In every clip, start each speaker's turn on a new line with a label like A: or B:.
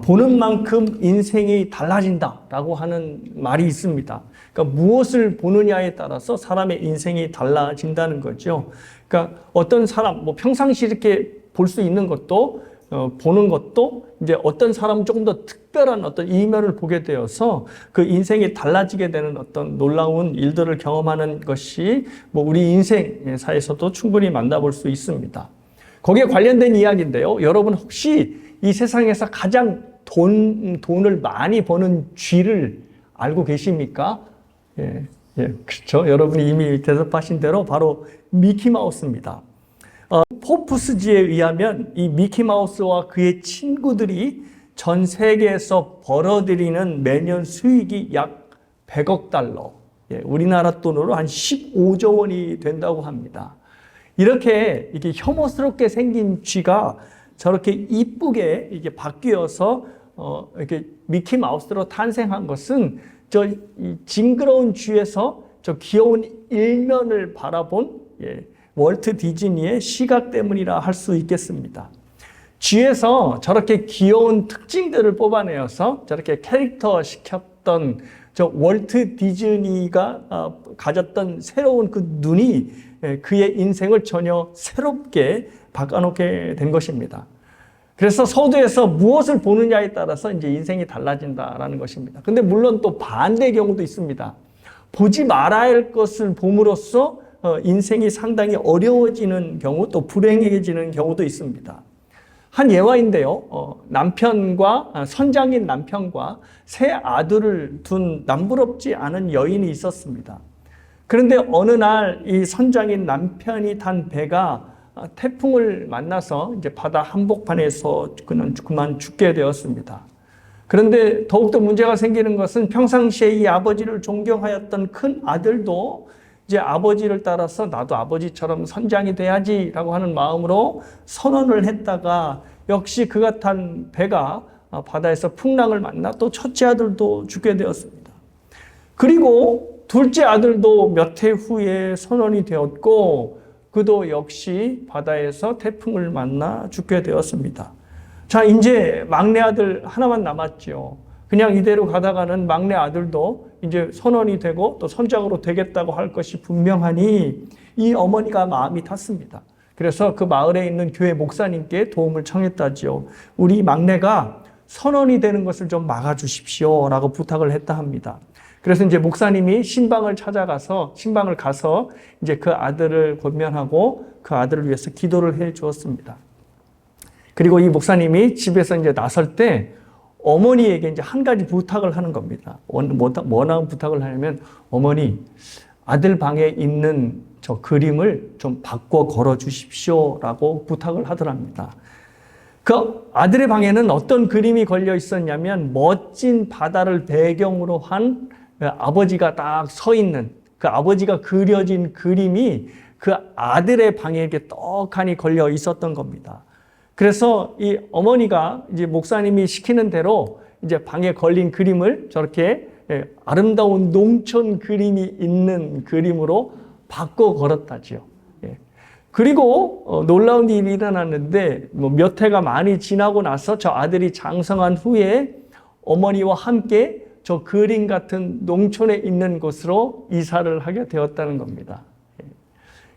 A: 보는 만큼 인생이 달라진다라고 하는 말이 있습니다. 그러니까 무엇을 보느냐에 따라서 사람의 인생이 달라진다는 거죠. 그러니까 어떤 사람, 평상시 이렇게 볼 수 있는 것도, 보는 것도 이제 어떤 사람은 조금 더 특별한 어떤 이면을 보게 되어서 그 인생이 달라지게 되는 어떤 놀라운 일들을 경험하는 것이 우리 인생사에서도 충분히 만나볼 수 있습니다. 거기에 관련된 이야기인데요. 여러분 혹시 이 세상에서 가장 돈을 많이 버는 쥐를 알고 계십니까? 그렇죠. 여러분이 이미 대답하신 대로 바로 미키마우스입니다. 포브스지에 의하면 이 미키마우스와 그의 친구들이 전 세계에서 벌어들이는 매년 수익이 약 100억 달러, 우리나라 돈으로 한 15조 원이 된다고 합니다. 이렇게 혐오스럽게 생긴 쥐가 저렇게 이쁘게 이게 바뀌어서 이렇게 미키마우스로 탄생한 것은 이 징그러운 쥐에서 저 귀여운 일면을 바라본 월트 디즈니의 시각 때문이라 할 수 있겠습니다. 쥐에서 저렇게 귀여운 특징들을 뽑아내어서 저렇게 캐릭터 시켰던 저 월트 디즈니가 가졌던 새로운 그 눈이 그의 인생을 전혀 새롭게 바꿔놓게 된 것입니다. 그래서 서두에서 무엇을 보느냐에 따라서 이제 인생이 달라진다라는 것입니다. 근데 물론 또 반대의 경우도 있습니다. 보지 말아야 할 것을 봄으로써 인생이 상당히 어려워지는 경우, 또 불행해지는 경우도 있습니다. 한 예화인데요. 선장인 남편과 세 아들을 둔 남부럽지 않은 여인이 있었습니다. 그런데 어느 날 이 선장인 남편이 탄 배가 태풍을 만나서 이제 바다 한복판에서 그만 죽게 되었습니다. 그런데 더욱더 문제가 생기는 것은 평상시에 이 아버지를 존경하였던 큰 아들도 이제 아버지를 따라서 나도 아버지처럼 선장이 돼야지라고 하는 마음으로 선언을 했다가 역시 그가 탄 배가 바다에서 풍랑을 만나 또 첫째 아들도 죽게 되었습니다. 그리고 둘째 아들도 몇 해 후에 선언이 되었고 그도 역시 바다에서 태풍을 만나 죽게 되었습니다. 자, 이제 막내 아들 하나만 남았죠. 그냥 이대로 가다가는 막내 아들도 이제 선언이 되고 또 선장으로 되겠다고 할 것이 분명하니 이 어머니가 마음이 탔습니다. 그래서 그 마을에 있는 교회 목사님께 도움을 청했다지요. 우리 막내가 선언이 되는 것을 좀 막아주십시오 라고 부탁을 했다 합니다. 그래서 이제 목사님이 신방을 가서 이제 그 아들을 권면하고 그 아들을 위해서 기도를 해 주었습니다. 그리고 이 목사님이 집에서 이제 나설 때 어머니에게 이제 한 가지 부탁을 하는 겁니다. 뭐라는 부탁을 하냐면, 어머니, 아들 방에 있는 저 그림을 좀 바꿔 걸어 주십시오 라고 부탁을 하더랍니다. 그 아들의 방에는 어떤 그림이 걸려 있었냐면, 멋진 바다를 배경으로 한 아버지가 딱 서 있는 그 아버지가 그려진 그림이 그 아들의 방에 이렇게 떡하니 걸려 있었던 겁니다. 그래서 이 어머니가 이제 목사님이 시키는 대로 이제 방에 걸린 그림을 저렇게 아름다운 농촌 그림이 있는 그림으로 바꿔 걸었다지요. 그리고 놀라운 일이 일어났는데 몇 해가 많이 지나고 나서 저 아들이 장성한 후에 어머니와 함께 저 그림 같은 농촌에 있는 곳으로 이사를 하게 되었다는 겁니다.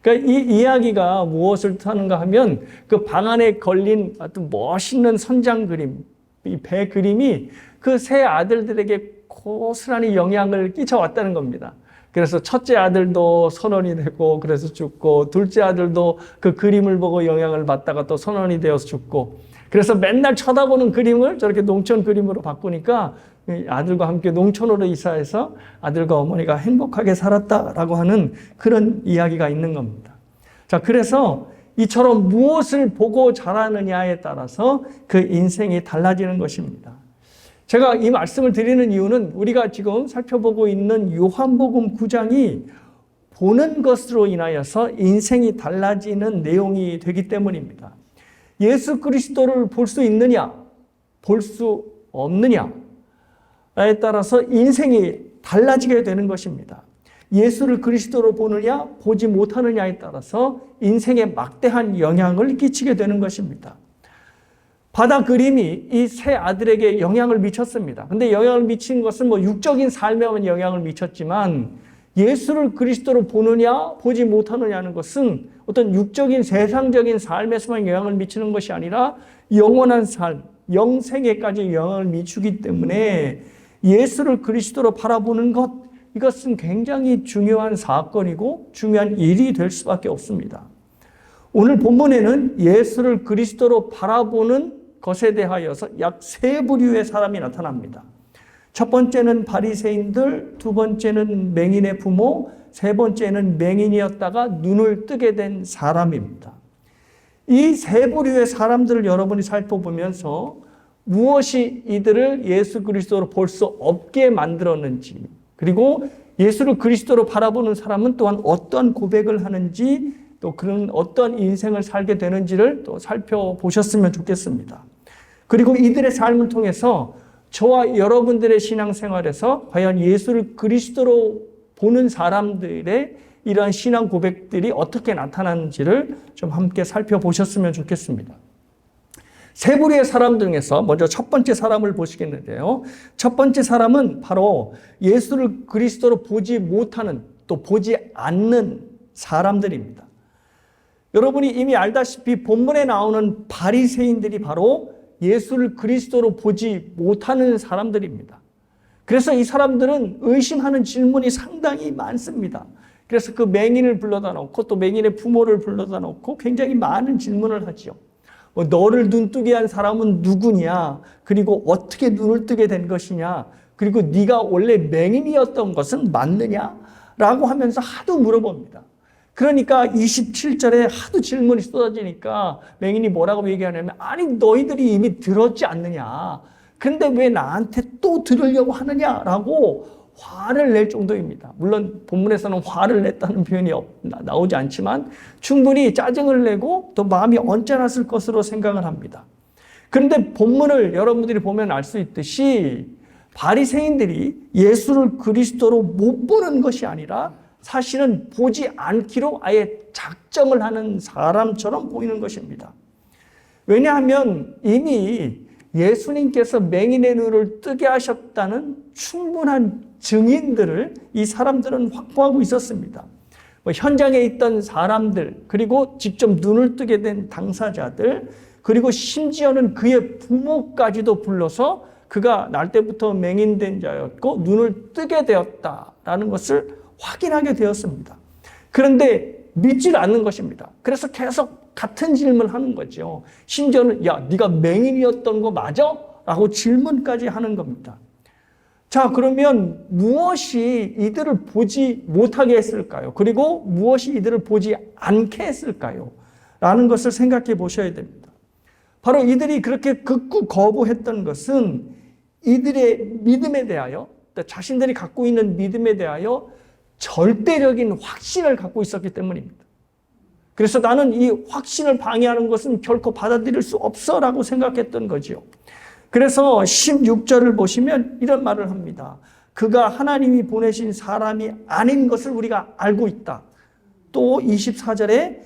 A: 그러니까 이 이야기가 무엇을 뜻하는가 하면 그 방 안에 걸린 어떤 멋있는 선장 그림, 이 배 그림이 그 세 아들들에게 고스란히 영향을 끼쳐왔다는 겁니다. 그래서 첫째 아들도 선언이 되고 그래서 죽고, 둘째 아들도 그 그림을 보고 영향을 받다가 또 선언이 되어서 죽고, 그래서 맨날 쳐다보는 그림을 저렇게 농촌 그림으로 바꾸니까 아들과 함께 농촌으로 이사해서 아들과 어머니가 행복하게 살았다라고 하는 그런 이야기가 있는 겁니다. 자, 그래서 이처럼 무엇을 보고 자라느냐에 따라서 그 인생이 달라지는 것입니다. 제가 이 말씀을 드리는 이유는 우리가 지금 살펴보고 있는 요한복음 9장이 보는 것으로 인하여서 인생이 달라지는 내용이 되기 때문입니다. 예수 그리스도를 볼 수 있느냐, 볼 수 없느냐에 따라서 인생이 달라지게 되는 것입니다. 예수를 그리스도로 보느냐, 보지 못하느냐에 따라서 인생에 막대한 영향을 끼치게 되는 것입니다. 바다 그림이 이 세 아들에게 영향을 미쳤습니다. 근데 영향을 미친 것은 뭐 육적인 삶에만 영향을 미쳤지만 예수를 그리스도로 보느냐 보지 못하느냐는 것은 어떤 육적인 세상적인 삶에서만 영향을 미치는 것이 아니라 영원한 삶, 영생에까지 영향을 미치기 때문에 예수를 그리스도로 바라보는 것, 이것은 굉장히 중요한 사건이고 중요한 일이 될 수밖에 없습니다. 오늘 본문에는 예수를 그리스도로 바라보는 것에 대하여서 약 세 부류의 사람이 나타납니다. 첫 번째는 바리새인들, 두 번째는 맹인의 부모, 세 번째는 맹인이었다가 눈을 뜨게 된 사람입니다. 이 세 부류의 사람들을 여러분이 살펴보면서 무엇이 이들을 예수 그리스도로 볼 수 없게 만들었는지, 그리고 예수를 그리스도로 바라보는 사람은 또한 어떠한 고백을 하는지, 또 그런 어떤 인생을 살게 되는지를 또 살펴보셨으면 좋겠습니다. 그리고 이들의 삶을 통해서 저와 여러분들의 신앙생활에서 과연 예수를 그리스도로 보는 사람들의 이러한 신앙 고백들이 어떻게 나타나는지를 좀 함께 살펴보셨으면 좋겠습니다. 세 부류의 사람 중에서 먼저 첫 번째 사람을 보시겠는데요. 첫 번째 사람은 바로 예수를 그리스도로 보지 못하는, 또 보지 않는 사람들입니다. 여러분이 이미 알다시피 본문에 나오는 바리새인들이 바로 예수를 그리스도로 보지 못하는 사람들입니다. 그래서 이 사람들은 의심하는 질문이 상당히 많습니다. 그래서 그 맹인을 불러다 놓고 또 맹인의 부모를 불러다 놓고 굉장히 많은 질문을 하죠. 너를 눈뜨게 한 사람은 누구냐? 그리고 어떻게 눈을 뜨게 된 것이냐? 그리고 네가 원래 맹인이었던 것은 맞느냐? 라고 하면서 하도 물어봅니다. 그러니까 27절에 하도 질문이 쏟아지니까 맹인이 뭐라고 얘기하냐면, 아니 너희들이 이미 들었지 않느냐? 근데 왜 나한테 또 들으려고 하느냐라고 화를 낼 정도입니다. 물론 본문에서는 화를 냈다는 표현이 나오지 않지만 충분히 짜증을 내고 또 마음이 언짢았을 것으로 생각을 합니다. 그런데 본문을 여러분들이 보면 알 수 있듯이 바리새인들이 예수를 그리스도로 못 보는 것이 아니라 사실은 보지 않기로 아예 작정을 하는 사람처럼 보이는 것입니다. 왜냐하면 이미 예수님께서 맹인의 눈을 뜨게 하셨다는 충분한 증인들을 이 사람들은 확보하고 있었습니다. 현장에 있던 사람들, 그리고 직접 눈을 뜨게 된 당사자들, 그리고 심지어는 그의 부모까지도 불러서 그가 날 때부터 맹인된 자였고 눈을 뜨게 되었다라는 것을 확인하게 되었습니다. 그런데 믿질 않는 것입니다. 그래서 계속 같은 질문을 하는 거죠. 심지어는 야, 네가 맹인이었던 거 맞아? 라고 질문까지 하는 겁니다. 자, 그러면 무엇이 이들을 보지 못하게 했을까요? 그리고 무엇이 이들을 보지 않게 했을까요? 라는 것을 생각해 보셔야 됩니다. 바로 이들이 그렇게 극구 거부했던 것은 이들의 믿음에 대하여, 자신들이 갖고 있는 믿음에 대하여 절대적인 확신을 갖고 있었기 때문입니다. 그래서 나는 이 확신을 방해하는 것은 결코 받아들일 수 없어 라고 생각했던 거죠. 그래서 16절을 보시면 이런 말을 합니다. 그가 하나님이 보내신 사람이 아닌 것을 우리가 알고 있다. 또 24절에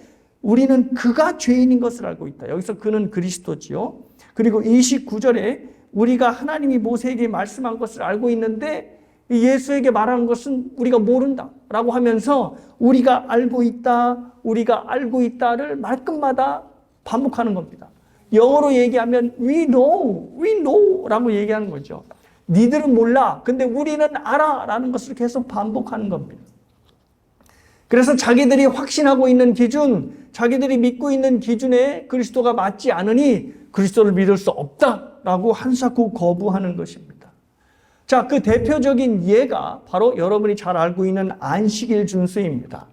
A: 우리는 그가 죄인인 것을 알고 있다. 여기서 그는 그리스도지요. 그리고 29절에 우리가 하나님이 모세에게 말씀한 것을 알고 있는데 예수에게 말하는 것은 우리가 모른다 라고 하면서 우리가 알고 있다를 말끝마다 반복하는 겁니다. 영어로 얘기하면 we know 라고 얘기하는 거죠. 니들은 몰라, 근데 우리는 알아 라는 것을 계속 반복하는 겁니다. 그래서 자기들이 확신하고 있는 기준, 자기들이 믿고 있는 기준에 그리스도가 맞지 않으니 그리스도를 믿을 수 없다라고 한사코 거부하는 것입니다. 자, 그 대표적인 예가 바로 여러분이 잘 알고 있는 안식일 준수입니다.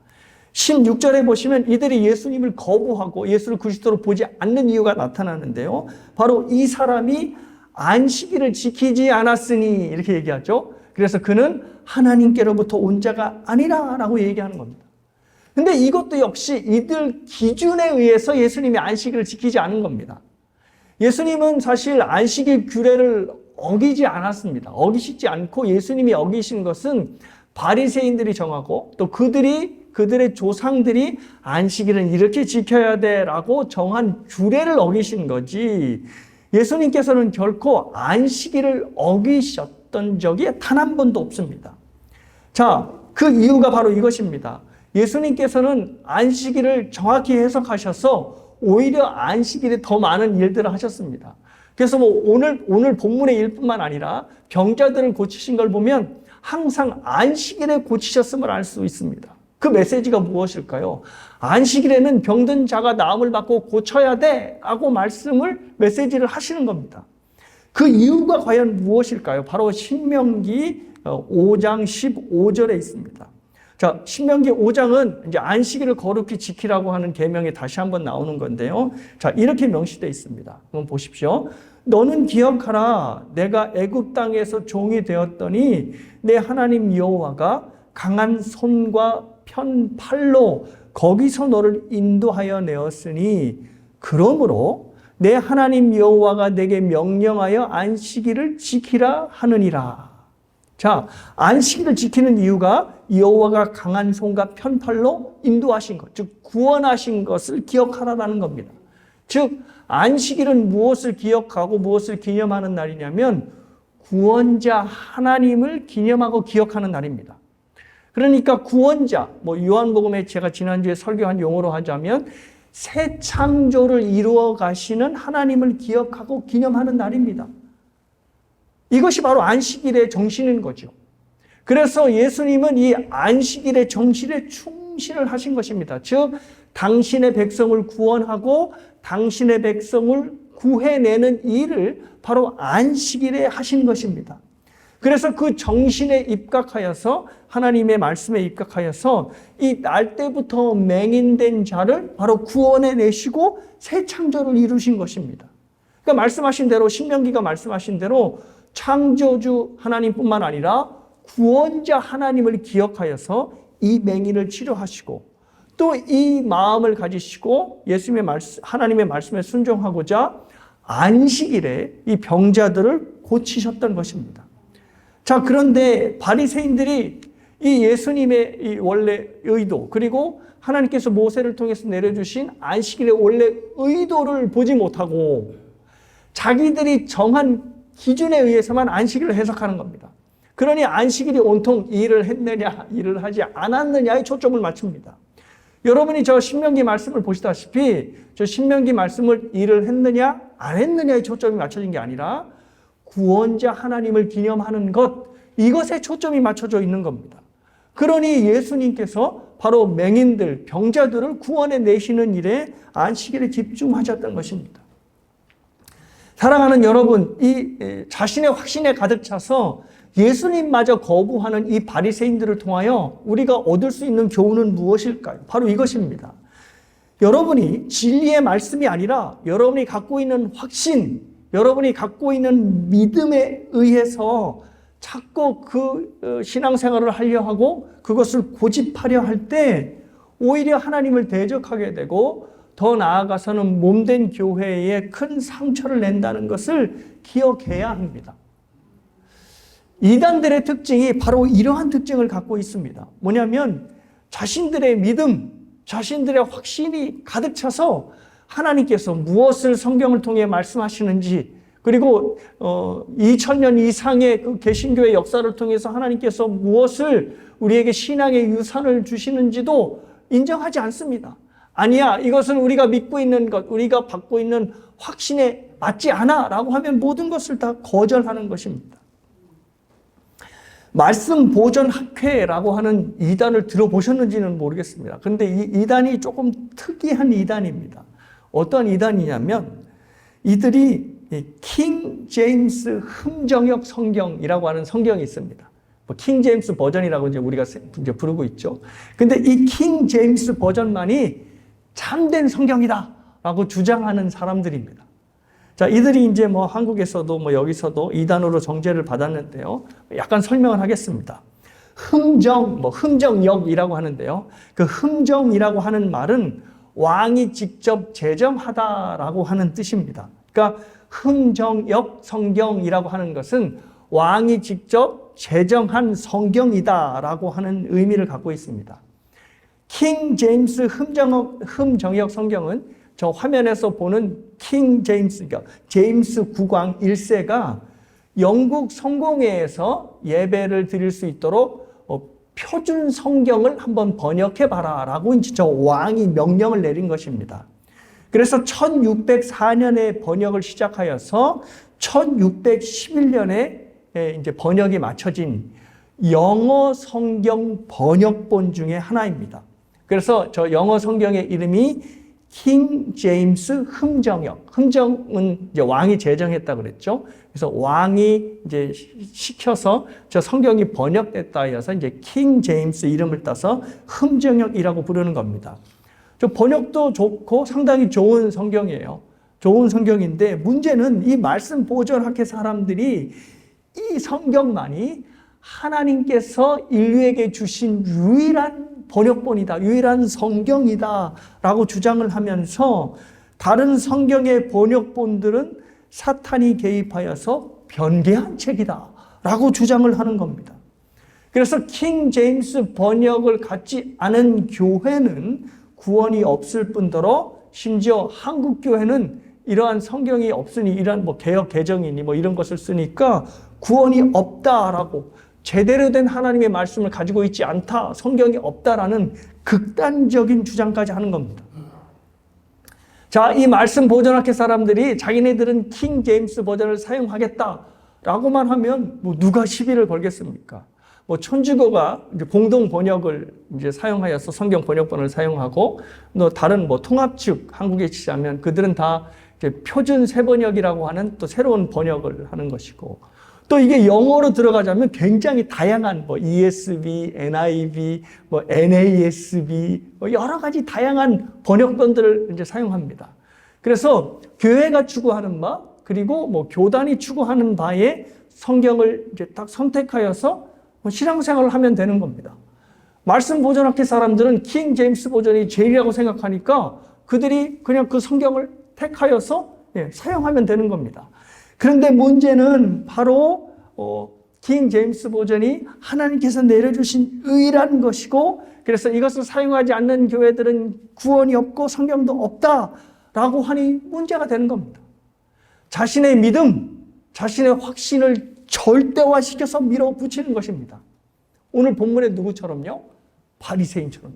A: 16절에 보시면 이들이 예수님을 거부하고 예수를 그리스도로 보지 않는 이유가 나타나는데요. 바로 이 사람이 안식일을 지키지 않았으니 이렇게 얘기하죠. 그래서 그는 하나님께로부터 온 자가 아니라 라고 얘기하는 겁니다. 근데 이것도 역시 이들 기준에 의해서 예수님이 안식일을 지키지 않은 겁니다. 예수님은 사실 안식일 규례를 어기지 않았습니다. 어기시지 않고 예수님이 어기신 것은 바리새인들이 정하고 또 그들의 조상들이 안식일은 이렇게 지켜야 돼라고 정한 규례를 어기신 거지, 예수님께서는 결코 안식일을 어기셨던 적이 단 한 번도 없습니다. 자, 그 이유가 바로 이것입니다. 예수님께서는 안식일을 정확히 해석하셔서 오히려 안식일에 더 많은 일들을 하셨습니다. 그래서 뭐 오늘 본문의 일뿐만 아니라 병자들을 고치신 걸 보면 항상 안식일에 고치셨음을 알 수 있습니다. 그 메시지가 무엇일까요? 안식일에는 병든 자가 나음을 받고 고쳐야 돼 라고 메시지를 하시는 겁니다. 그 이유가 과연 무엇일까요? 바로 신명기 5장 15절에 있습니다. 자, 신명기 5장은 이제 안식일을 거룩히 지키라고 하는 계명이 다시 한번 나오는 건데요. 자, 이렇게 명시되어 있습니다. 한번 보십시오. 너는 기억하라. 내가 애굽 땅에서 종이 되었더니 내 하나님 여호와가 강한 손과 편 팔로 거기서 너를 인도하여 내었으니 그러므로 내 하나님 여호와가 내게 명령하여 안식일을 지키라 하느니라. 자, 안식일을 지키는 이유가 여호와가 강한 손과 편팔로 인도하신 것, 즉 구원하신 것을 기억하라라는 겁니다. 즉 안식일은 무엇을 기억하고 무엇을 기념하는 날이냐면 구원자 하나님을 기념하고 기억하는 날입니다. 그러니까 구원자, 요한복음에 제가 지난주에 설교한 용어로 하자면 새 창조를 이루어 가시는 하나님을 기억하고 기념하는 날입니다. 이것이 바로 안식일의 정신인 거죠. 그래서 예수님은 이 안식일의 정신에 충실을 하신 것입니다. 즉 당신의 백성을 구원하고 당신의 백성을 구해내는 일을 바로 안식일에 하신 것입니다. 그래서 그 정신에 입각하여서 하나님의 말씀에 입각하여서 이 날 때부터 맹인된 자를 바로 구원해 내시고 새 창조를 이루신 것입니다. 그러니까 말씀하신 대로 신명기가 말씀하신 대로 창조주 하나님뿐만 아니라 구원자 하나님을 기억하여서 이 맹인을 치료하시고 또 이 마음을 가지시고 하나님의 말씀에 순종하고자 안식일에 이 병자들을 고치셨던 것입니다. 자, 그런데 바리새인들이 이 예수님의 이 원래 의도 그리고 하나님께서 모세를 통해서 내려주신 안식일의 원래 의도를 보지 못하고 자기들이 정한 기준에 의해서만 안식일을 해석하는 겁니다. 그러니 안식일이 온통 일을 했느냐 일을 하지 않았느냐에 초점을 맞춥니다. 여러분이 저 신명기 말씀을 보시다시피 저 신명기 말씀을 일을 했느냐 안 했느냐에 초점이 맞춰진 게 아니라 구원자 하나님을 기념하는 것, 이것에 초점이 맞춰져 있는 겁니다. 그러니 예수님께서 바로 맹인들, 병자들을 구원해 내시는 일에 안식일에 집중하셨던 것입니다. 사랑하는 여러분, 이 자신의 확신에 가득 차서 예수님마저 거부하는 이 바리새인들을 통하여 우리가 얻을 수 있는 교훈은 무엇일까요? 바로 이것입니다. 여러분이 진리의 말씀이 아니라 여러분이 갖고 있는 확신, 여러분이 갖고 있는 믿음에 의해서 자꾸 그 신앙생활을 하려 하고 그것을 고집하려 할 때 오히려 하나님을 대적하게 되고 더 나아가서는 몸된 교회에 큰 상처를 낸다는 것을 기억해야 합니다. 이단들의 특징이 바로 이러한 특징을 갖고 있습니다. 뭐냐면 자신들의 믿음, 자신들의 확신이 가득 차서 하나님께서 무엇을 성경을 통해 말씀하시는지 그리고 2000년 이상의 그 개신교의 역사를 통해서 하나님께서 무엇을 우리에게 신앙의 유산을 주시는지도 인정하지 않습니다. 아니야, 이것은 우리가 믿고 있는 것, 우리가 받고 있는 확신에 맞지 않아 라고 하면 모든 것을 다 거절하는 것입니다. 말씀 보존 학회라고 하는 이단을 들어보셨는지는 모르겠습니다. 그런데 이 이단이 조금 특이한 이단입니다. 어떤 이단이냐면 이들이 킹 제임스 흠정역 성경이라고 하는 성경이 있습니다. 킹 제임스 버전이라고 이제 우리가 이제 부르고 있죠. 근데 이 킹 제임스 버전만이 참된 성경이다라고 주장하는 사람들입니다. 자, 이들이 이제 한국에서도 여기서도 이단으로 정죄를 받았는데요. 약간 설명을 하겠습니다. 흠정역이라고 하는데요. 그 흠정이라고 하는 말은 왕이 직접 제정하다라고 하는 뜻입니다. 그러니까 흠정역 성경이라고 하는 것은 왕이 직접 제정한 성경이다라고 하는 의미를 갖고 있습니다. 킹 제임스 흠정역 성경은 저 화면에서 보는 킹 제임스, 그러니까 제임스 국왕 1세가 영국 성공회에서 예배를 드릴 수 있도록 표준 성경을 한번 번역해 봐라 라고 이제 저 왕이 명령을 내린 것입니다. 그래서 1604년에 번역을 시작하여서 1611년에 이제 번역이 마쳐진 영어 성경 번역본 중에 하나입니다. 그래서 저 영어 성경의 이름이 킹 제임스 흠정역. 흠정은 이제 왕이 제정했다 그랬죠. 그래서 왕이 이제 시켜서 저 성경이 번역됐다 해서 이제 킹 제임스 이름을 따서 흠정역이라고 부르는 겁니다. 저 번역도 좋고 상당히 좋은 성경이에요. 좋은 성경인데 문제는 이 말씀 보존학회 사람들이 이 성경만이 하나님께서 인류에게 주신 유일한 번역본이다, 유일한 성경이다 라고 주장을 하면서 다른 성경의 번역본들은 사탄이 개입하여서 변개한 책이다 라고 주장을 하는 겁니다. 그래서 킹 제임스 번역을 갖지 않은 교회는 구원이 없을 뿐더러 심지어 한국 교회는 이러한 성경이 없으니 이러한 뭐 개역 개정이니 뭐 이런 것을 쓰니까 구원이 없다라고 제대로 된 하나님의 말씀을 가지고 있지 않다, 성경이 없다라는 극단적인 주장까지 하는 겁니다. 자, 이 말씀 보존학회 사람들이 자기네들은 킹 제임스 버전을 사용하겠다라고만 하면 뭐 누가 시비를 걸겠습니까? 뭐 천주교가 이제 공동 번역을 이제 사용하여서 성경 번역본을 사용하고 또 다른 뭐 통합 측 한국에 치자면 그들은 다 이제 표준 세번역이라고 하는 또 새로운 번역을 하는 것이고 또 이게 영어로 들어가자면 굉장히 다양한 뭐 ESV, NIV, 뭐 NASB 뭐 여러 가지 다양한 번역본들을 이제 사용합니다. 그래서 교회가 추구하는 바 그리고 뭐 교단이 추구하는 바에 성경을 이제 딱 선택하여서 신앙생활을 하면 되는 겁니다. 말씀 보존학회 사람들은 킹 제임스 버전이 제일이라고 생각하니까 그들이 그냥 그 성경을 택하여서 사용하면 되는 겁니다. 그런데 문제는 바로 킹 제임스 버전이 하나님께서 내려주신 의라는 것이고 그래서 이것을 사용하지 않는 교회들은 구원이 없고 성경도 없다라고 하니 문제가 되는 겁니다. 자신의 믿음, 자신의 확신을 절대화시켜서 밀어붙이는 것입니다. 오늘 본문에 누구처럼요? 바리새인처럼요.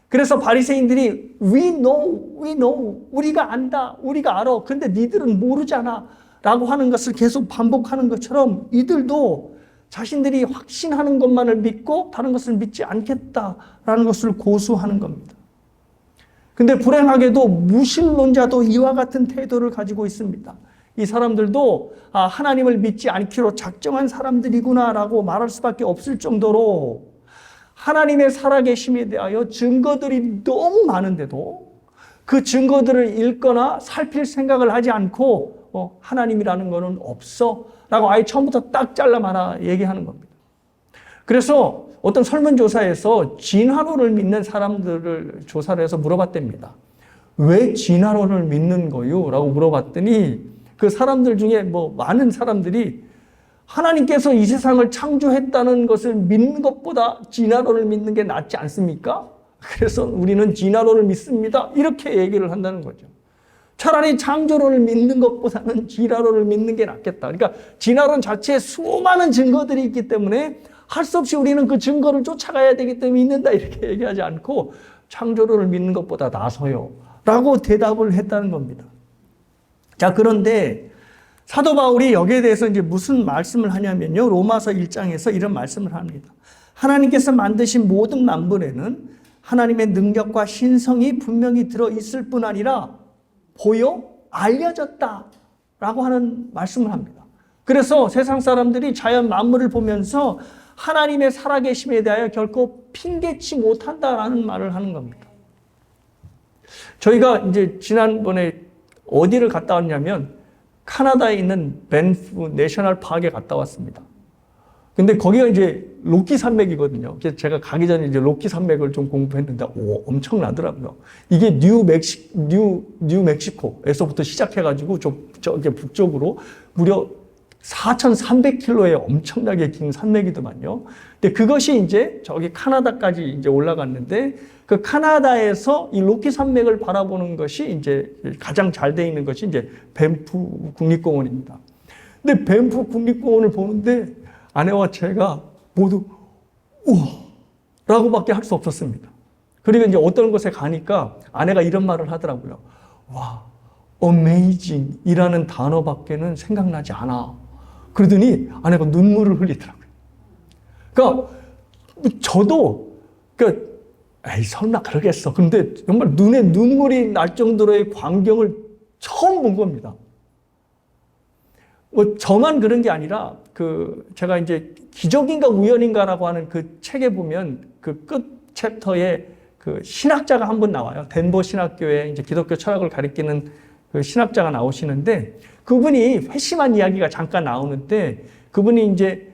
A: 그래서 바리새인들이 we know, 우리가 안다, 우리가 알아. 근데 니들은 모르잖아 라고 하는 것을 계속 반복하는 것처럼 이들도 자신들이 확신하는 것만을 믿고 다른 것을 믿지 않겠다라는 것을 고수하는 겁니다. 근데 불행하게도 무신론자도 이와 같은 태도를 가지고 있습니다. 이 사람들도 하나님을 믿지 않기로 작정한 사람들이구나라고 말할 수밖에 없을 정도로 하나님의 살아계심에 대하여 증거들이 너무 많은데도 그 증거들을 읽거나 살필 생각을 하지 않고 하나님이라는 것은 없어 라고 아예 처음부터 딱 잘라 말아 얘기하는 겁니다. 그래서 어떤 설문조사에서 진화론을 믿는 사람들을 조사를 해서 물어봤답니다. 왜 진화론을 믿는 거요? 라고 물어봤더니 그 사람들 중에 뭐 많은 사람들이 하나님께서 이 세상을 창조했다는 것을 믿는 것보다 진화론을 믿는 게 낫지 않습니까? 그래서 우리는 진화론을 믿습니다. 이렇게 얘기를 한다는 거죠. 차라리 창조론을 믿는 것보다는 진화론을 믿는 게 낫겠다. 그러니까 진화론 자체에 수많은 증거들이 있기 때문에 할 수 없이 우리는 그 증거를 쫓아가야 되기 때문에 믿는다 이렇게 얘기하지 않고 창조론을 믿는 것보다 나서요 라고 대답을 했다는 겁니다. 자, 그런데 사도 바울이 여기에 대해서 이제 무슨 말씀을 하냐면요. 로마서 1장에서 이런 말씀을 합니다. 하나님께서 만드신 모든 만물에는 하나님의 능력과 신성이 분명히 들어있을 뿐 아니라 보여 알려졌다라고 하는 말씀을 합니다. 그래서 세상 사람들이 자연 만물을 보면서 하나님의 살아계심에 대하여 결코 핑계치 못한다라는 말을 하는 겁니다. 저희가 이제 지난번에 어디를 갔다 왔냐면 카나다에 있는 밴프 내셔널 파크에 갔다 왔습니다. 근데 거기가 이제 로키 산맥이거든요. 그래서 제가 가기 전에 이제 로키 산맥을 좀 공부했는데 엄청나더라고요. 이게 뉴 멕시코에서부터 시작해가지고 저기 북쪽으로 무려 4,300km의 엄청나게 긴 산맥이더만요. 근데 그것이 이제 저기 카나다까지 이제 올라갔는데 그 카나다에서 이 로키 산맥을 바라보는 것이 이제 가장 잘 돼 있는 것이 이제 밴프 국립공원입니다. 근데 밴프 국립공원을 보는데 아내와 제가 모두 우와! 라고밖에 할 수 없었습니다. 그리고 이제 어떤 곳에 가니까 아내가 이런 말을 하더라고요. 와, amazing 이라는 단어밖에는 생각나지 않아. 그러더니 아내가 눈물을 흘리더라고요. 그러니까 저도 에이 설마 그러겠어. 근데 정말 눈에 눈물이 날 정도로의 광경을 처음 본 겁니다. 뭐 저만 그런 게 아니라 제가 이제 기적인가 우연인가라고 하는 그 책에 보면 그 끝 챕터에 그 신학자가 한 분 나와요. 덴버 신학교에 이제 기독교 철학을 가리키는 그 신학자가 나오시는데 그분이 회심한 이야기가 잠깐 나오는데 그분이 이제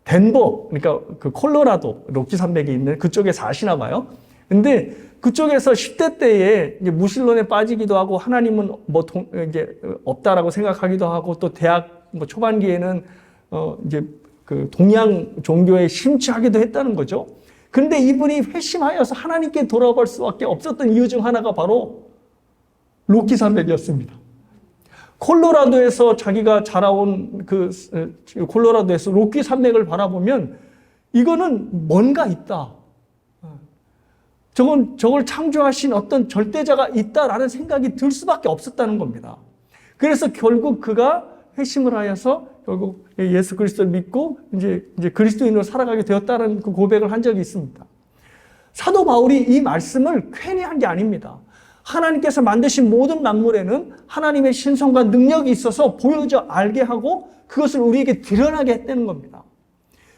A: 덴버, 그러니까 그 콜로라도 로키 산맥이 있는 그쪽에 사시나 봐요. 근데 그쪽에서 10대 때에 이제 무신론에 빠지기도 하고 하나님은 이제 없다라고 생각하기도 하고 또 대학 초반기에는 이제 그 동양 종교에 심취하기도 했다는 거죠. 근데 이분이 회심하여서 하나님께 돌아갈 수밖에 없었던 이유 중 하나가 바로 로키 산맥이었습니다. 콜로라도에서 자기가 자라온 콜로라도에서 로키 산맥을 바라보면 이거는 뭔가 있다. 저걸 창조하신 어떤 절대자가 있다라는 생각이 들 수밖에 없었다는 겁니다. 그래서 결국 그가 회심을 하여서 결국 예수 그리스도를 믿고 이제 그리스도인으로 살아가게 되었다는 그 고백을 한 적이 있습니다. 사도 바울이 이 말씀을 괜히 한 게 아닙니다. 하나님께서 만드신 모든 만물에는 하나님의 신성과 능력이 있어서 보여져 알게 하고 그것을 우리에게 드러나게 했다는 겁니다.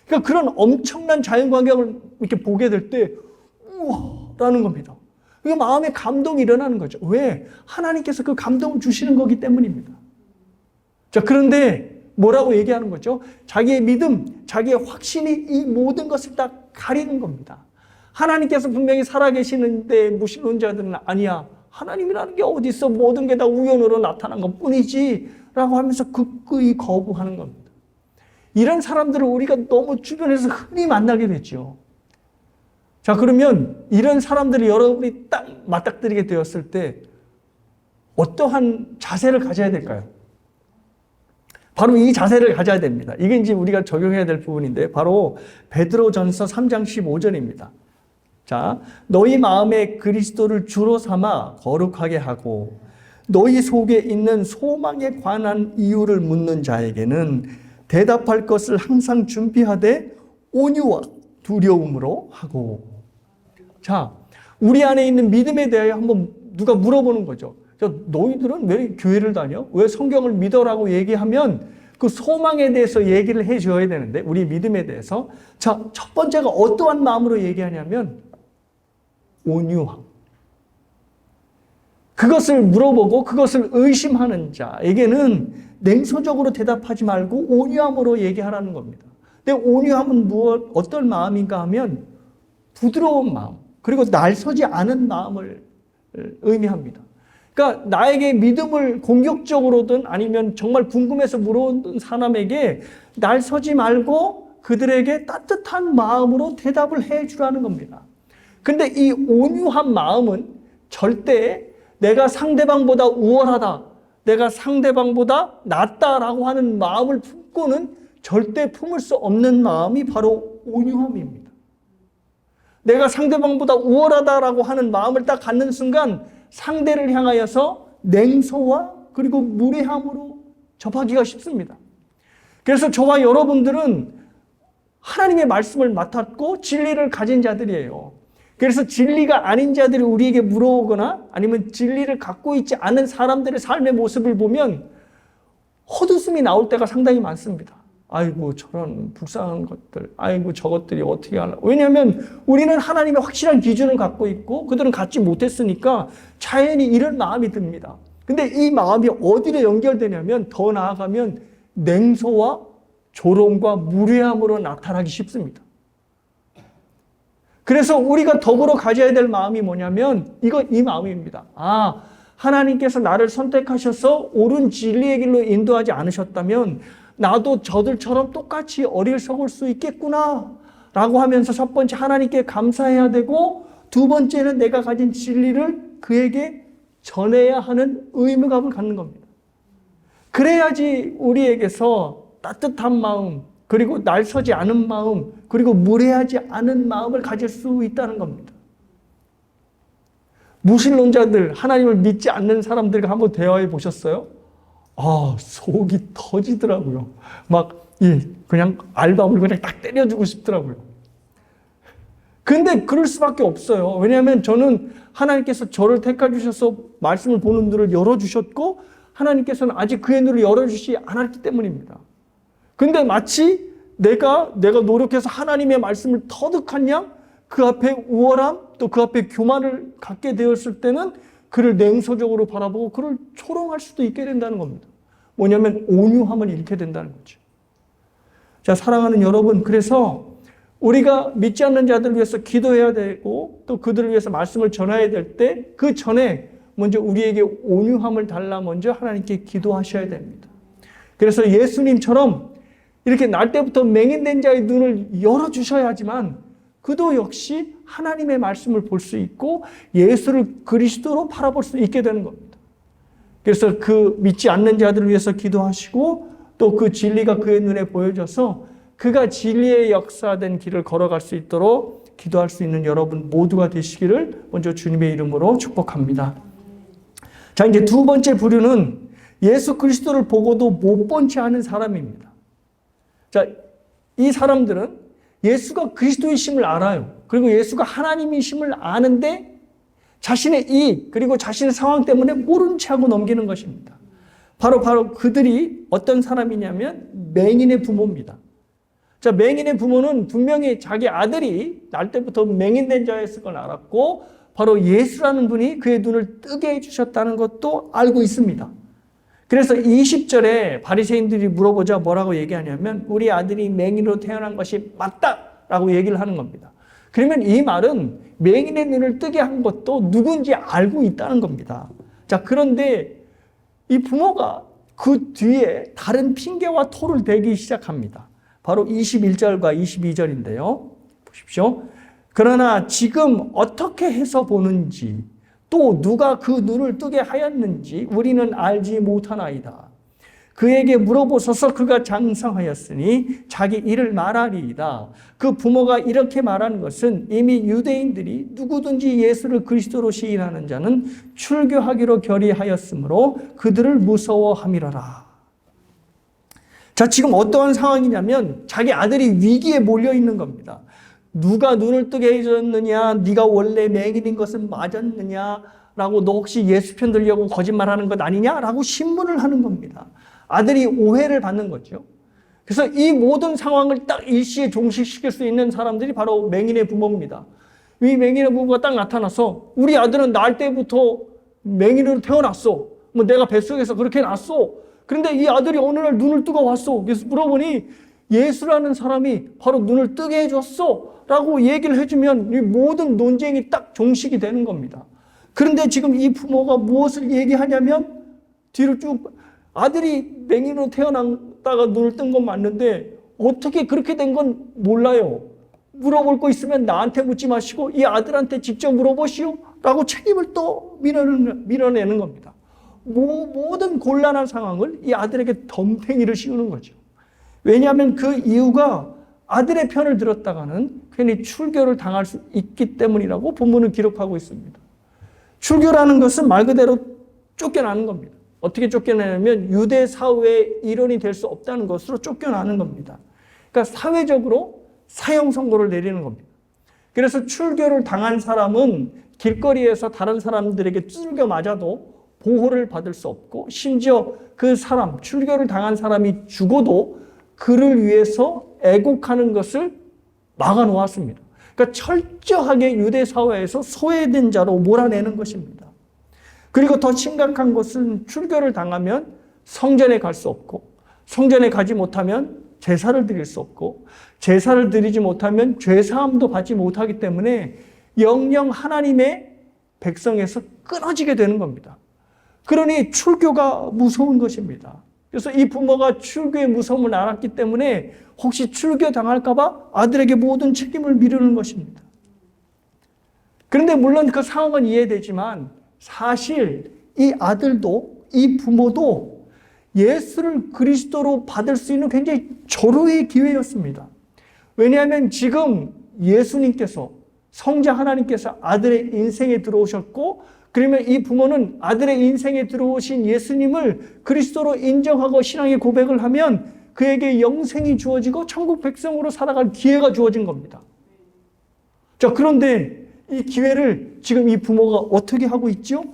A: 그러니까 그런 엄청난 자연광경을 이렇게 보게 될 때 우와 라는 겁니다. 그게 마음에 감동이 일어나는 거죠. 왜? 하나님께서 그 감동을 주시는 거기 때문입니다. 자, 그런데 뭐라고 얘기하는 거죠? 자기의 믿음, 자기의 확신이 이 모든 것을 다 가리는 겁니다. 하나님께서 분명히 살아계시는데 무신론자들은 아니야. 하나님이라는 게 어디 있어? 모든 게 다 우연으로 나타난 것뿐이지. 라고 하면서 굳건히 거부하는 겁니다. 이런 사람들을 우리가 너무 주변에서 흔히 만나게 되죠. 자, 그러면 이런 사람들이 여러분이 딱 맞닥뜨리게 되었을 때 어떠한 자세를 가져야 될까요? 바로 이 자세를 가져야 됩니다. 이게 이제 우리가 적용해야 될 부분인데 바로 베드로전서 3장 15절입니다. 자, 너희 마음에 그리스도를 주로 삼아 거룩하게 하고 너희 속에 있는 소망에 관한 이유를 묻는 자에게는 대답할 것을 항상 준비하되 온유와 두려움으로 하고. 자, 우리 안에 있는 믿음에 대하여 한번 누가 물어보는 거죠. 너희들은 왜 교회를 다녀? 왜 성경을 믿어라고 얘기하면 그 소망에 대해서 얘기를 해줘야 되는데 우리 믿음에 대해서. 자, 첫 번째가 어떠한 마음으로 얘기하냐면 온유함. 그것을 물어보고 그것을 의심하는 자에게는 냉소적으로 대답하지 말고 온유함으로 얘기하라는 겁니다. 근데 온유함은 어떤 마음인가 하면 부드러운 마음, 그리고 날서지 않은 마음을 의미합니다. 그러니까 나에게 믿음을 공격적으로든 아니면 정말 궁금해서 물어온 사람에게 날서지 말고 그들에게 따뜻한 마음으로 대답을 해 주라는 겁니다. 근데 이 온유한 마음은 절대 내가 상대방보다 우월하다, 내가 상대방보다 낫다라고 하는 마음을 품고는 절대 품을 수 없는 마음이 바로 온유함입니다. 내가 상대방보다 우월하다라고 하는 마음을 딱 갖는 순간 상대를 향하여서 냉소와 그리고 무례함으로 접하기가 쉽습니다. 그래서 저와 여러분들은 하나님의 말씀을 맡았고 진리를 가진 자들이에요. 그래서 진리가 아닌 자들이 우리에게 물어오거나 아니면 진리를 갖고 있지 않은 사람들의 삶의 모습을 보면 헛웃음이 나올 때가 상당히 많습니다. 아이고 저런 불쌍한 것들, 아이고 저것들이 어떻게 하나. 왜냐하면 우리는 하나님의 확실한 기준을 갖고 있고 그들은 갖지 못했으니까 자연히 이런 마음이 듭니다. 근데 이 마음이 어디로 연결되냐면 더 나아가면 냉소와 조롱과 무례함으로 나타나기 쉽습니다. 그래서 우리가 더불어 가져야 될 마음이 뭐냐면 이 마음입니다. 아, 하나님께서 나를 선택하셔서 옳은 진리의 길로 인도하지 않으셨다면 나도 저들처럼 똑같이 어리석을 수 있겠구나 라고 하면서 첫 번째 하나님께 감사해야 되고, 두 번째는 내가 가진 진리를 그에게 전해야 하는 의무감을 갖는 겁니다. 그래야지 우리에게서 따뜻한 마음, 그리고 날서지 않은 마음, 그리고 무례하지 않은 마음을 가질 수 있다는 겁니다. 무신론자들, 하나님을 믿지 않는 사람들과 한번 대화해 보셨어요? 속이 터지더라고요. 그냥 알밤을 그냥 딱 때려주고 싶더라고요. 근데 그럴 수밖에 없어요. 왜냐하면 저는 하나님께서 저를 택해주셔서 말씀을 보는 눈을 열어주셨고, 하나님께서는 아직 그의 눈을 열어주시지 않았기 때문입니다. 근데 마치 내가 노력해서 하나님의 말씀을 터득한 양, 그 앞에 우월함, 또 그 앞에 교만을 갖게 되었을 때는 그를 냉소적으로 바라보고 그를 조롱할 수도 있게 된다는 겁니다. 뭐냐면 온유함을 잃게 된다는 거죠. 자, 사랑하는 여러분, 그래서 우리가 믿지 않는 자들을 위해서 기도해야 되고, 또 그들을 위해서 말씀을 전해야 될 때 그 전에 먼저 우리에게 온유함을 달라 먼저 하나님께 기도하셔야 됩니다. 그래서 예수님처럼 이렇게 날 때부터 맹인된 자의 눈을 열어주셔야 하지만, 그도 역시 하나님의 말씀을 볼 수 있고 예수를 그리스도로 바라볼 수 있게 되는 겁니다. 그래서 그 믿지 않는 자들을 위해서 기도하시고, 또 그 진리가 그의 눈에 보여져서 그가 진리의 역사된 길을 걸어갈 수 있도록 기도할 수 있는 여러분 모두가 되시기를 먼저 주님의 이름으로 축복합니다. 자, 이제 두 번째 부류는 예수 그리스도를 보고도 못 본 채 하는 사람입니다. 자, 이 사람들은 예수가 그리스도이심을 알아요. 그리고 예수가 하나님이심을 아는데 자신의 이익, 그리고 자신의 상황 때문에 모른 채 하고 넘기는 것입니다. 바로 그들이 어떤 사람이냐면 맹인의 부모입니다. 자, 맹인의 부모는 분명히 자기 아들이 날 때부터 맹인된 자였을 걸 알았고, 바로 예수라는 분이 그의 눈을 뜨게 해주셨다는 것도 알고 있습니다. 그래서 20절에 바리새인들이 물어보자 뭐라고 얘기하냐면, 우리 아들이 맹인으로 태어난 것이 맞다라고 얘기를 하는 겁니다. 그러면 이 말은 맹인의 눈을 뜨게 한 것도 누군지 알고 있다는 겁니다. 자, 그런데 이 부모가 그 뒤에 다른 핑계와 토를 대기 시작합니다. 바로 21절과 22절인데요. 보십시오. 그러나 지금 어떻게 해서 보는지, 또 누가 그 눈을 뜨게 하였는지 우리는 알지 못하나이다. 그에게 물어보소서. 그가 장성하였으니 자기 일을 말하리이다. 그 부모가 이렇게 말하는 것은 이미 유대인들이 누구든지 예수를 그리스도로 시인하는 자는 출교하기로 결의하였으므로 그들을 무서워함이로라. 자, 지금 어떠한 상황이냐면 자기 아들이 위기에 몰려 있는 겁니다. 누가 눈을 뜨게 해줬느냐, 네가 원래 맹인인 것은 맞았느냐라고, 너 혹시 예수 편 들려고 거짓말하는 것 아니냐라고 신문을 하는 겁니다. 아들이 오해를 받는 거죠. 그래서 이 모든 상황을 딱 일시에 종식시킬 수 있는 사람들이 바로 맹인의 부모입니다. 이 맹인의 부모가 딱 나타나서 우리 아들은 날 때부터 맹인으로 태어났어. 내가 뱃속에서 그렇게 났어. 그런데 이 아들이 어느 날 눈을 뜨고 왔어. 그래서 물어보니 예수라는 사람이 바로 눈을 뜨게 해줬어 라고 얘기를 해주면 이 모든 논쟁이 딱 종식이 되는 겁니다. 그런데 지금 이 부모가 무엇을 얘기하냐면, 뒤를 쭉 아들이 맹인으로 태어났다가 눈을 뜬 건 맞는데 어떻게 그렇게 된 건 몰라요. 물어볼 거 있으면 나한테 묻지 마시고 이 아들한테 직접 물어보시오 라고 책임을 또 밀어내는 겁니다. 모든 곤란한 상황을 이 아들에게 덤탱이를 씌우는 거죠. 왜냐하면 그 이유가 아들의 편을 들었다가는 괜히 출교를 당할 수 있기 때문이라고 본문은 기록하고 있습니다. 출교라는 것은 말 그대로 쫓겨나는 겁니다. 어떻게 쫓겨나냐면 유대 사회의 일원이 될 수 없다는 것으로 쫓겨나는 겁니다. 그러니까 사회적으로 사형 선고를 내리는 겁니다. 그래서 출교를 당한 사람은 길거리에서 다른 사람들에게 두들겨 맞아도 보호를 받을 수 없고, 심지어 그 사람, 출교를 당한 사람이 죽어도 그를 위해서 애곡하는 것을 막아놓았습니다. 그러니까 철저하게 유대 사회에서 소외된 자로 몰아내는 것입니다. 그리고 더 심각한 것은 출교를 당하면 성전에 갈 수 없고, 성전에 가지 못하면 제사를 드릴 수 없고, 제사를 드리지 못하면 죄사함도 받지 못하기 때문에 영영 하나님의 백성에서 끊어지게 되는 겁니다. 그러니 출교가 무서운 것입니다. 그래서 이 부모가 출교의 무서움을 알았기 때문에 혹시 출교 당할까 봐 아들에게 모든 책임을 미루는 것입니다. 그런데 물론 그 상황은 이해되지만 사실 이 아들도 이 부모도 예수를 그리스도로 받을 수 있는 굉장히 절호의 기회였습니다. 왜냐하면 지금 예수님께서 성자 하나님께서 아들의 인생에 들어오셨고, 그러면 이 부모는 아들의 인생에 들어오신 예수님을 그리스도로 인정하고 신앙의 고백을 하면 그에게 영생이 주어지고 천국 백성으로 살아갈 기회가 주어진 겁니다. 자, 그런데 이 기회를 지금 이 부모가 어떻게 하고 있죠?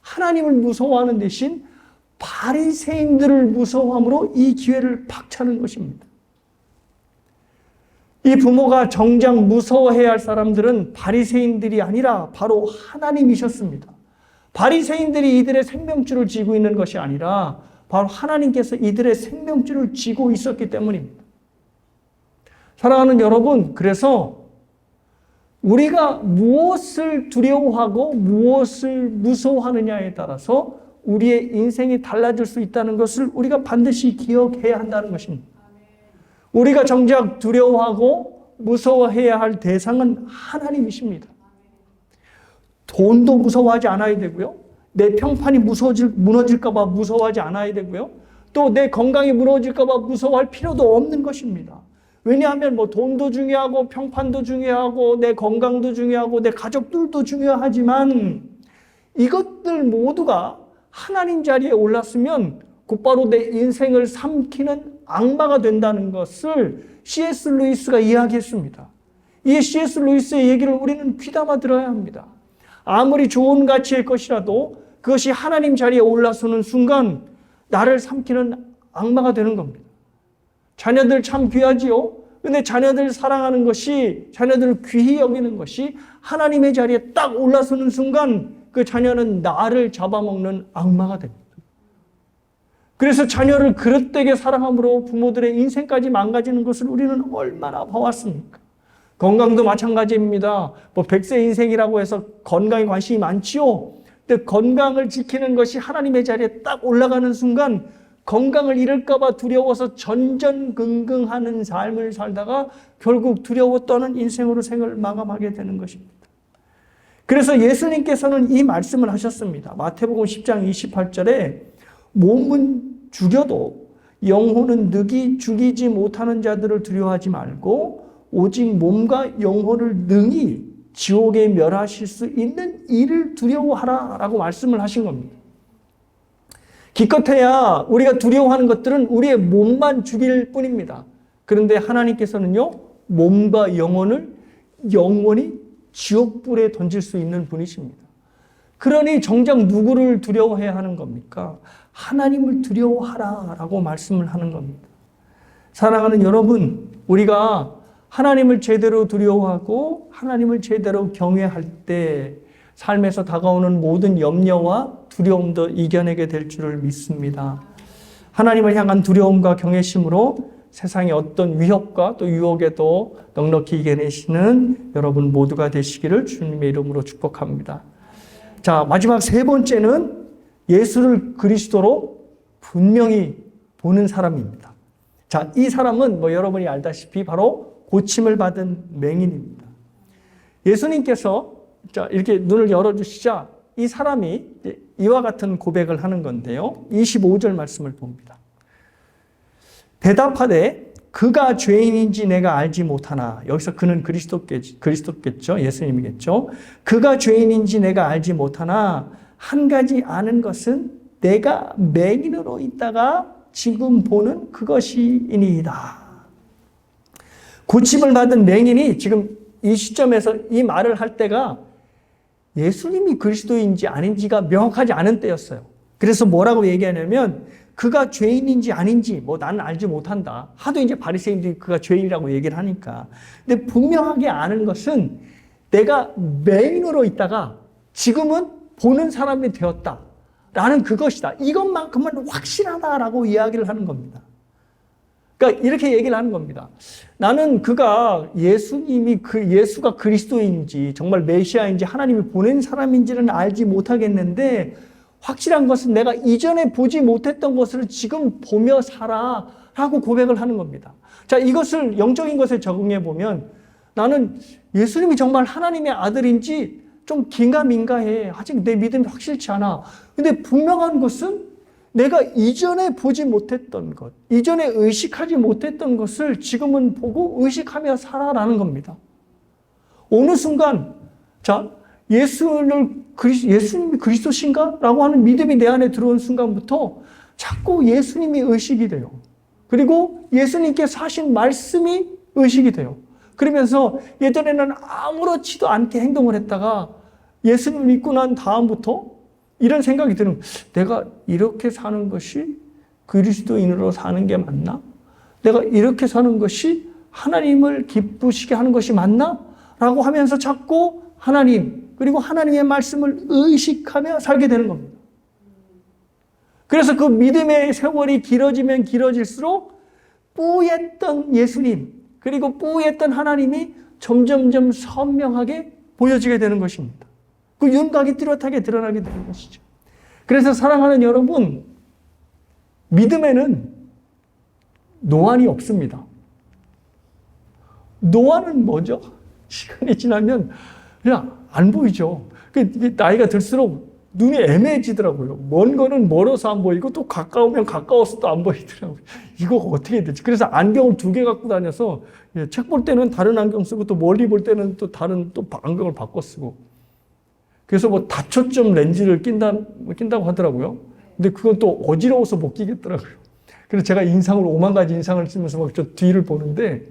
A: 하나님을 무서워하는 대신 바리새인들을 무서워함으로 이 기회를 박차는 것입니다. 이 부모가 정작 무서워해야 할 사람들은 바리새인들이 아니라 바로 하나님이셨습니다. 바리새인들이 이들의 생명줄을 쥐고 있는 것이 아니라 바로 하나님께서 이들의 생명줄을 쥐고 있었기 때문입니다. 사랑하는 여러분, 그래서 우리가 무엇을 두려워하고 무엇을 무서워하느냐에 따라서 우리의 인생이 달라질 수 있다는 것을 우리가 반드시 기억해야 한다는 것입니다. 우리가 정작 두려워하고 무서워해야 할 대상은 하나님이십니다. 돈도 무서워하지 않아야 되고요. 내 평판이 무너질까 봐 무서워하지 않아야 되고요. 또 내 건강이 무너질까 봐 무서워할 필요도 없는 것입니다. 왜냐하면 돈도 중요하고 평판도 중요하고 내 건강도 중요하고 내 가족들도 중요하지만 이것들 모두가 하나님 자리에 올랐으면 곧바로 내 인생을 삼키는 악마가 된다는 것을 C.S. 루이스가 이야기했습니다. 이 C.S. 루이스의 얘기를 우리는 귀담아 들어야 합니다. 아무리 좋은 가치일 것이라도 그것이 하나님 자리에 올라서는 순간 나를 삼키는 악마가 되는 겁니다. 자녀들 참 귀하지요? 근데 자녀들 사랑하는 것이, 자녀들을 귀히 여기는 것이 하나님의 자리에 딱 올라서는 순간 그 자녀는 나를 잡아먹는 악마가 됩니다. 그래서 자녀를 그릇되게 사랑함으로 부모들의 인생까지 망가지는 것을 우리는 얼마나 봐왔습니까? 건강도 마찬가지입니다. 100세 인생이라고 해서 건강에 관심이 많지요. 근데 건강을 지키는 것이 하나님의 자리에 딱 올라가는 순간 건강을 잃을까 봐 두려워서 전전긍긍하는 삶을 살다가 결국 두려워 떠는 인생으로 생을 마감하게 되는 것입니다. 그래서 예수님께서는 이 말씀을 하셨습니다. 마태복음 10장 28절에 몸은 죽여도 영혼은 능히 죽이지 못하는 자들을 두려워하지 말고 오직 몸과 영혼을 능히 지옥에 멸하실 수 있는 이를 두려워하라 라고 말씀을 하신 겁니다. 기껏해야 우리가 두려워하는 것들은 우리의 몸만 죽일 뿐입니다. 그런데 하나님께서는요, 몸과 영혼을 영원히 지옥불에 던질 수 있는 분이십니다. 그러니 정작 누구를 두려워해야 하는 겁니까? 하나님을 두려워하라 라고 말씀을 하는 겁니다. 사랑하는 여러분, 우리가 하나님을 제대로 두려워하고 하나님을 제대로 경외할 때 삶에서 다가오는 모든 염려와 두려움도 이겨내게 될 줄을 믿습니다. 하나님을 향한 두려움과 경외심으로 세상의 어떤 위협과 또 유혹에도 넉넉히 이겨내시는 여러분 모두가 되시기를 주님의 이름으로 축복합니다. 자, 마지막 세 번째는 예수를 그리스도로 분명히 보는 사람입니다. 자, 이 사람은 여러분이 알다시피 바로 고침을 받은 맹인입니다. 예수님께서 이렇게 눈을 열어주시자 이 사람이 이와 같은 고백을 하는 건데요. 25절 말씀을 봅니다. 대답하되 그가 죄인인지 내가 알지 못하나. 여기서 그는 그리스도겠죠. 예수님이겠죠. 그가 죄인인지 내가 알지 못하나 한 가지 아는 것은 내가 맹인으로 있다가 지금 보는 그것이니이다. 고침을 받은 맹인이 지금 이 시점에서 이 말을 할 때가 예수님이 그리스도인지 아닌지가 명확하지 않은 때였어요. 그래서 뭐라고 얘기하냐면 그가 죄인인지 아닌지 나는 알지 못한다. 하도 이제 바리새인들이 그가 죄인이라고 얘기를 하니까. 근데 분명하게 아는 것은 내가 맹인으로 있다가 지금은 보는 사람이 되었다. 라는 그것이다. 이것만큼은 확실하다라고 이야기를 하는 겁니다. 그러니까 이렇게 얘기를 하는 겁니다. 나는 그가 예수가 그리스도인지 정말 메시아인지 하나님이 보낸 사람인지는 알지 못하겠는데 확실한 것은 내가 이전에 보지 못했던 것을 지금 보며 살아 라고 고백을 하는 겁니다. 자, 이것을 영적인 것에 적응해 보면 나는 예수님이 정말 하나님의 아들인지 좀 긴가민가해. 아직 내 믿음이 확실치 않아. 근데 분명한 것은 내가 이전에 보지 못했던 것, 이전에 의식하지 못했던 것을 지금은 보고 의식하며 살아라는 겁니다. 어느 순간, 자, 예수님이 그리스도신가? 라고 하는 믿음이 내 안에 들어온 순간부터 자꾸 예수님이 의식이 돼요. 그리고 예수님께 사신 말씀이 의식이 돼요. 그러면서 예전에는 아무렇지도 않게 행동을 했다가 예수님을 믿고 난 다음부터 이런 생각이 드는, 내가 이렇게 사는 것이 그리스도인으로 사는 게 맞나? 내가 이렇게 사는 것이 하나님을 기쁘시게 하는 것이 맞나? 라고 하면서 자꾸 하나님, 그리고 하나님의 말씀을 의식하며 살게 되는 겁니다. 그래서 그 믿음의 세월이 길어지면 길어질수록 뿌였던 예수님, 그리고 뿌였던 하나님이 점점점 선명하게 보여지게 되는 것입니다. 그 윤곽이 뚜렷하게 드러나게 되는 것이죠. 그래서 사랑하는 여러분, 믿음에는 노안이 없습니다. 노안은 뭐죠? 시간이 지나면 그냥 안 보이죠. 나이가 들수록 눈이 애매해지더라고요. 먼 거는 멀어서 안 보이고 또 가까우면 가까워서 또 안 보이더라고요. 이거 어떻게 되지? 그래서 안경을 2개 갖고 다녀서 책 볼 때는 다른 안경 쓰고 또 멀리 볼 때는 또 다른 또 안경을 바꿔 쓰고. 그래서 뭐 다초점 렌즈를 낀다고 하더라고요. 근데 그건 또 어지러워서 못 끼겠더라고요. 그래서 제가 인상을 5만 가지 인상을 쓰면서 막 저 뒤를 보는데,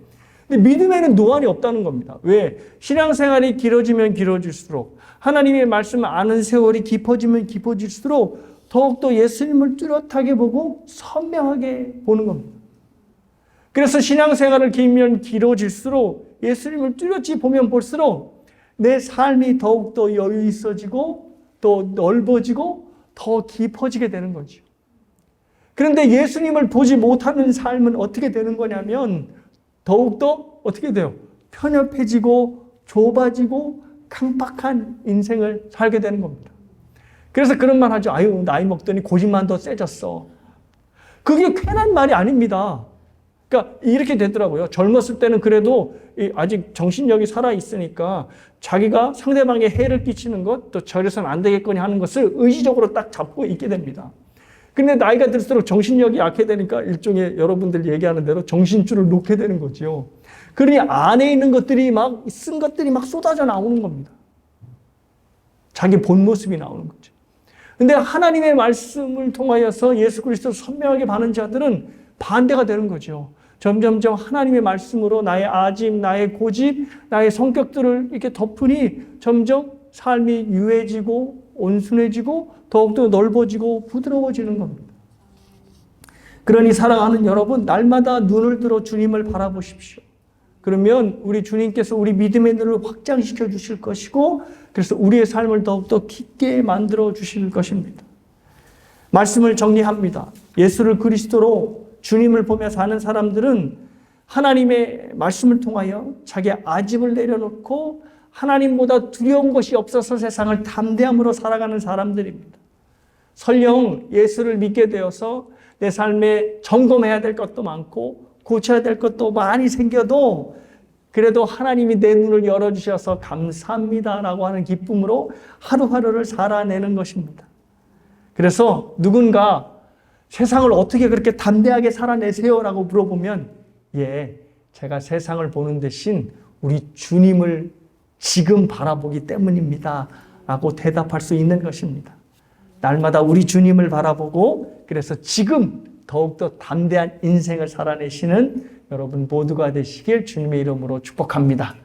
A: 근데 믿음에는 노안이 없다는 겁니다. 왜? 신앙생활이 길어지면 길어질수록, 하나님의 말씀을 아는 세월이 깊어지면 깊어질수록 더욱더 예수님을 뚜렷하게 보고 선명하게 보는 겁니다. 그래서 신앙생활을 길면 길어질수록 예수님을 뚜렷이 보면 볼수록 내 삶이 더욱더 여유 있어지고 또 넓어지고 더 깊어지게 되는 거죠. 그런데 예수님을 보지 못하는 삶은 어떻게 되는 거냐면 더욱더 어떻게 돼요? 편협해지고 좁아지고 강박한 인생을 살게 되는 겁니다. 그래서 그런 말 하죠. 아유, 나이 먹더니 고집만 더 세졌어. 그게 괜한 말이 아닙니다. 그러니까 이렇게 되더라고요. 젊었을 때는 그래도 아직 정신력이 살아있으니까 자기가 상대방에 해를 끼치는 것, 또 저래서는 안 되겠거니 하는 것을 의지적으로 딱 잡고 있게 됩니다. 근데 나이가 들수록 정신력이 약해되니까 일종의 여러분들 얘기하는 대로 정신줄을 놓게 되는 거죠. 그러니 안에 있는 것들이 쓴 것들이 막 쏟아져 나오는 겁니다. 자기 본 모습이 나오는 거죠. 근데 하나님의 말씀을 통하여서 예수 그리스도를 선명하게 바는 자들은 반대가 되는 거죠. 점점점 하나님의 말씀으로 나의 아집, 나의 고집, 나의 성격들을 이렇게 덮으니 점점 삶이 유해지고 온순해지고 더욱더 넓어지고 부드러워지는 겁니다. 그러니 사랑하는 여러분, 날마다 눈을 들어 주님을 바라보십시오. 그러면 우리 주님께서 우리 믿음의 눈을 확장시켜 주실 것이고, 그래서 우리의 삶을 더욱더 깊게 만들어 주실 것입니다. 말씀을 정리합니다. 예수를 그리스도로 주님을 보며 사는 사람들은 하나님의 말씀을 통하여 자기의 아집을 내려놓고 하나님보다 두려운 것이 없어서 세상을 담대함으로 살아가는 사람들입니다. 설령 예수를 믿게 되어서 내 삶에 점검해야 될 것도 많고 고쳐야 될 것도 많이 생겨도 그래도 하나님이 내 눈을 열어주셔서 감사합니다라고 하는 기쁨으로 하루하루를 살아내는 것입니다. 그래서 누군가 세상을 어떻게 그렇게 담대하게 살아내세요? 라고 물어보면 제가 세상을 보는 대신 우리 주님을 지금 바라보기 때문입니다. 라고 대답할 수 있는 것입니다. 날마다 우리 주님을 바라보고 그래서 지금 더욱더 담대한 인생을 살아내시는 여러분 모두가 되시길 주님의 이름으로 축복합니다.